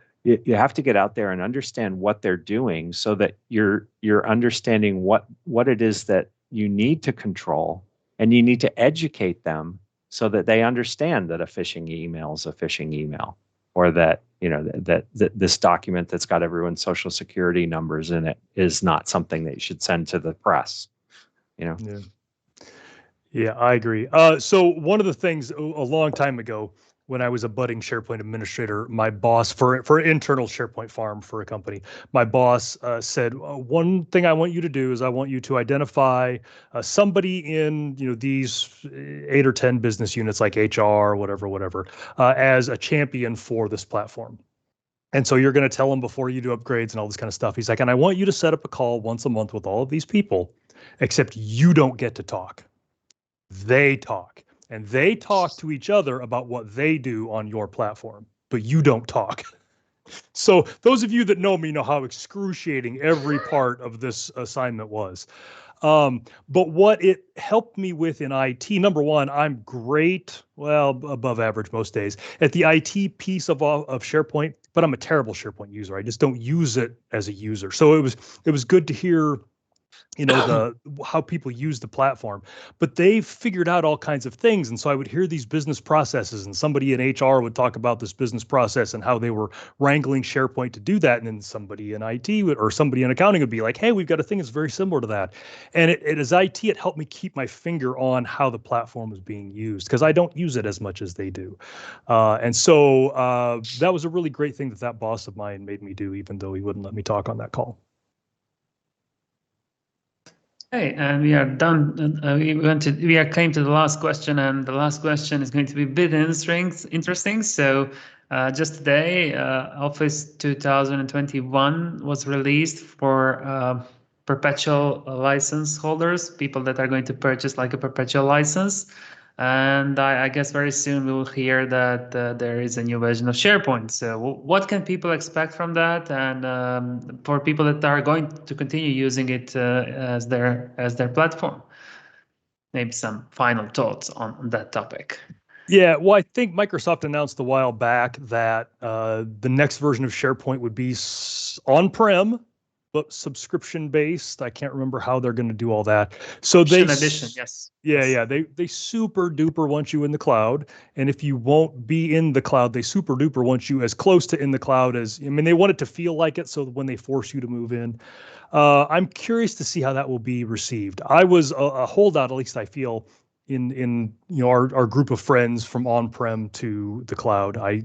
have to get out there and understand what they're doing, so that you're understanding what it is that you need to control, and you need to educate them so that they understand that a phishing email is a phishing email, or that that this document that's got everyone's social security numbers in it is not something that you should send to the press. Yeah, I agree. So one of the things a long time ago, when I was a budding SharePoint administrator, my boss for an internal SharePoint farm for a company, my boss said, one thing I want you to do is I want you to identify somebody in these 8 or 10 business units like HR, whatever, as a champion for this platform. And so you're going to tell them before you do upgrades and all this kind of stuff. He's like, and I want you to set up a call once a month with all of these people, except you don't get to talk. They talk, and they talk to each other about what they do on your platform, but you don't talk. So those of you that know me know how excruciating every part of this assignment was. But what it helped me with in IT, number one, I'm great, well, above average most days, at the IT piece of SharePoint, but I'm a terrible SharePoint user. I just don't use it as a user. So it was good to hear how people use the platform, but they've figured out all kinds of things. And so I would hear these business processes, and somebody in HR would talk about this business process and how they were wrangling SharePoint to do that. And then somebody in IT or somebody in accounting would be like, hey, we've got a thing that's very similar to that. And as IT, it helped me keep my finger on how the platform was being used, because I don't use it as much as they do. And so that was a really great thing that boss of mine made me do, even though he wouldn't let me talk on that call. Okay, and we are done. We came to the last question, and the last question is going to be a bit interesting. So, just today, Office 2021 was released for perpetual license holders, people that are going to purchase like a perpetual license. And I guess very soon we will hear that there is a new version of SharePoint. So what can people expect from that? And for people that are going to continue using it as their platform, maybe some final thoughts on that topic. Yeah, well, I think Microsoft announced a while back that the next version of SharePoint would be on-prem, but subscription-based. I can't remember how they're going to do all that. So edition, yes. Yeah, they super duper want you in the cloud, and if you won't be in the cloud, they super duper want you as close to in the cloud as. I mean, they want it to feel like it, so when they force you to move in, I'm curious to see how that will be received. I was a holdout, at least I feel, in our group of friends from on-prem to the cloud. I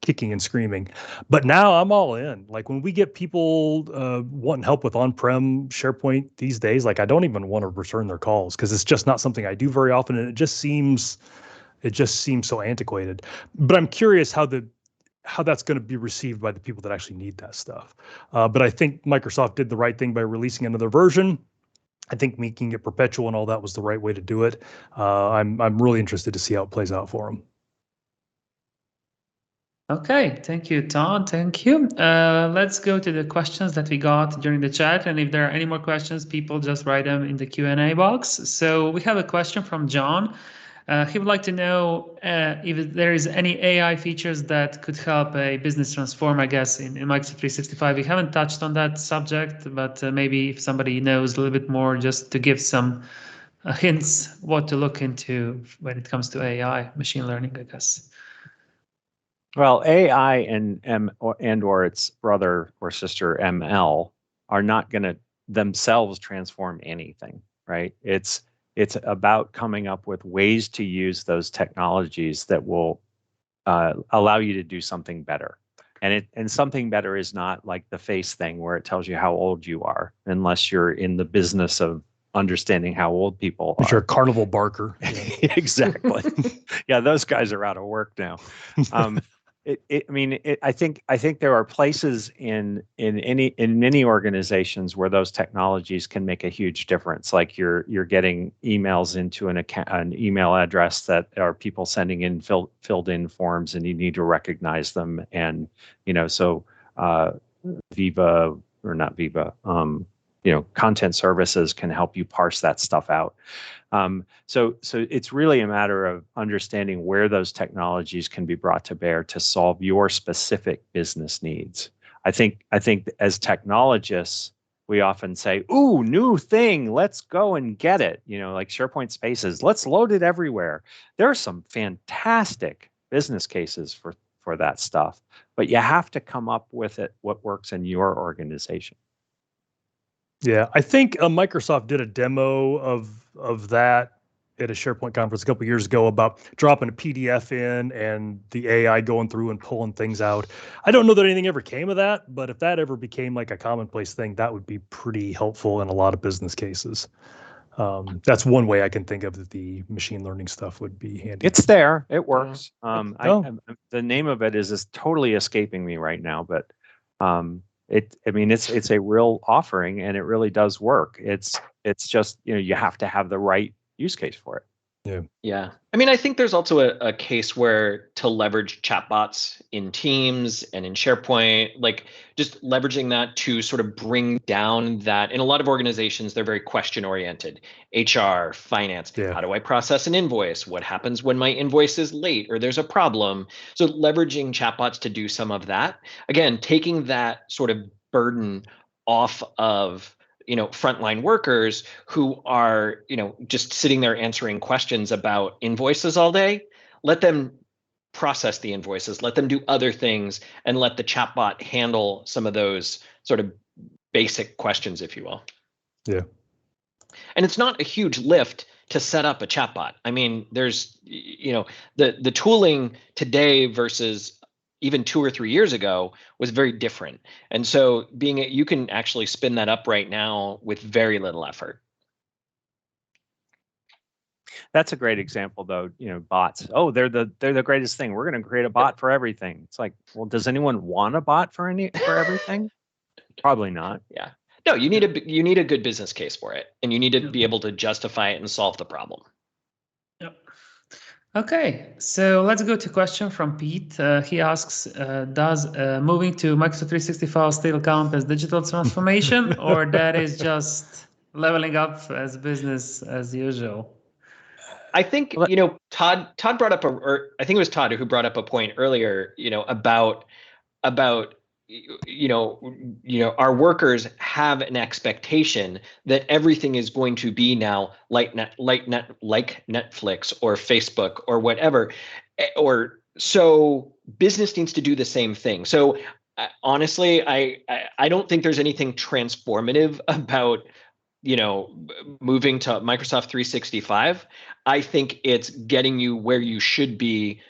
kicking and screaming, but now I'm all in. Like when we get people wanting help with on-prem SharePoint these days, like I don't even want to return their calls because it's just not something I do very often, and it just seems so antiquated. But I'm curious how that's going to be received by the people that actually need that stuff. But I think Microsoft did the right thing by releasing another version. I think making it perpetual and all that was the right way to do it. I'm really interested to see how it plays out for them. Okay, thank you, Todd. Thank you. Let's go to the questions that we got during the chat. And if there are any more questions, people just write them in the Q&A box. So we have a question from John. He would like to know if there is any AI features that could help a business transform, I guess, in Microsoft 365. We haven't touched on that subject, but maybe if somebody knows a little bit more, just to give some hints what to look into when it comes to AI, machine learning, I guess. Well, AI and or its brother or sister ML are not going to themselves transform anything, right? It's about coming up with ways to use those technologies that will allow you to do something better. And something better is not like the face thing where it tells you how old you are, unless you're in the business of understanding how old people are. You're a carnival barker. Yeah. Exactly. Yeah, those guys are out of work now. I think there are places in many organizations where those technologies can make a huge difference. Like you're getting emails into an email address that are people sending in filled in forms, and you need to recognize them. And so Viva or not Viva, content services can help you parse that stuff out. So it's really a matter of understanding where those technologies can be brought to bear to solve your specific business needs. I think as technologists, we often say, "Ooh, new thing, let's go and get it." Like SharePoint Spaces, let's load it everywhere. There are some fantastic business cases for that stuff, but you have to come up with what works in your organization. Yeah, I think Microsoft did a demo of that at a SharePoint conference a couple of years ago about dropping a PDF in and the AI going through and pulling things out. I don't know that anything ever came of that, but if that ever became like a commonplace thing, that would be pretty helpful in a lot of business cases. That's one way I can think of that the machine learning stuff would be handy. It's there. It works. Oh. The name of it is totally escaping me right now, but it's a real offering, and it really does work. It's just you have to have the right use case for it. Yeah. I think there's also a case where to leverage chatbots in Teams and in SharePoint, like just leveraging that to sort of bring down that. In a lot of organizations, they're very question oriented. HR, finance. Yeah. How do I process an invoice? What happens when my invoice is late or there's a problem? So leveraging chatbots to do some of that. Again, taking that sort of burden off of frontline workers who are, just sitting there answering questions about invoices all day. Let them process the invoices, let them do other things, and let the chatbot handle some of those sort of basic questions, if you will. Yeah. And it's not a huge lift to set up a chatbot. There's, the tooling today versus even 2 or 3 years ago was very different. And so you can actually spin that up right now with very little effort. That's a great example, though. Bots. Oh, they're the greatest thing. We're going to create a bot for everything. It's like, well, does anyone want a bot for everything? Probably not. Yeah. No, you need a good business case for it, and you need to be able to justify it and solve the problem. Yep. Okay, so let's go to a question from Pete. He asks, does moving to Microsoft 365 still count as digital transformation, or that is just leveling up as business as usual? I think, Todd brought up or I think it was Todd who brought up a point earlier, about our workers have an expectation that everything is going to be now like Netflix or Facebook or whatever, or so business needs to do the same thing. So honestly, I don't think there's anything transformative about moving to Microsoft 365. I think it's getting you where you should be.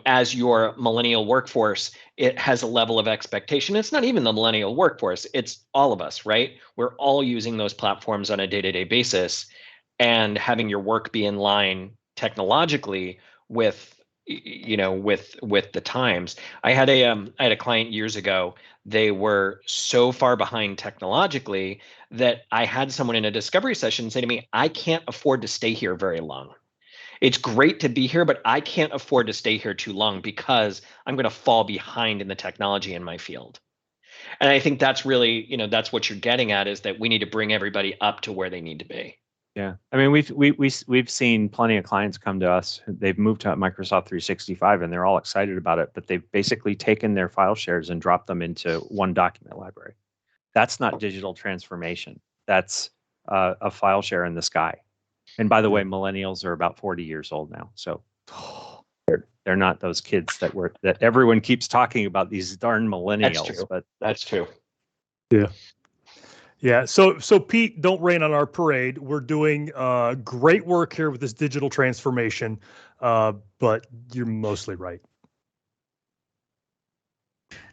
As your millennial workforce, it has a level of expectation. It's not even the millennial workforce, it's all of us, right? We're all using those platforms on a day-to-day basis, and having your work be in line technologically with the times. I had a client years ago. They were so far behind technologically that I had someone in a discovery session say to me, "I can't afford to stay here very long. It's great to be here, but I can't afford to stay here too long because I'm going to fall behind in the technology in my field." And I think that's really, that's what you're getting at, is that we need to bring everybody up to where they need to be. Yeah, we've seen plenty of clients come to us. They've moved to Microsoft 365 and they're all excited about it, but they've basically taken their file shares and dropped them into one document library. That's not digital transformation. That's a file share in the sky. And by the way, millennials are about 40 years old now. So They're not those kids that everyone keeps talking about, these darn millennials. That's true. But That's true. Yeah. Yeah. So Pete, don't rain on our parade. We're doing great work here with this digital transformation, but you're mostly right.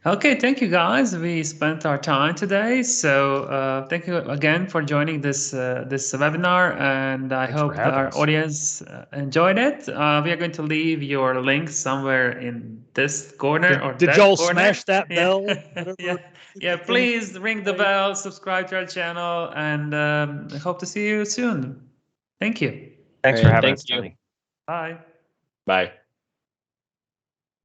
Okay, thank you guys. We spent our time today, so thank you again for joining this this webinar, and I Thanks for hope having our us. audience enjoyed it. We are going to leave your link somewhere in this corner or Did that y'all corner. smash that Yeah. bell? Whatever. Yeah. Please ring the bell, subscribe to our channel, and I hope to see you soon. Thank you. thanks All for right, having thank us, you. Toni. Bye. Bye.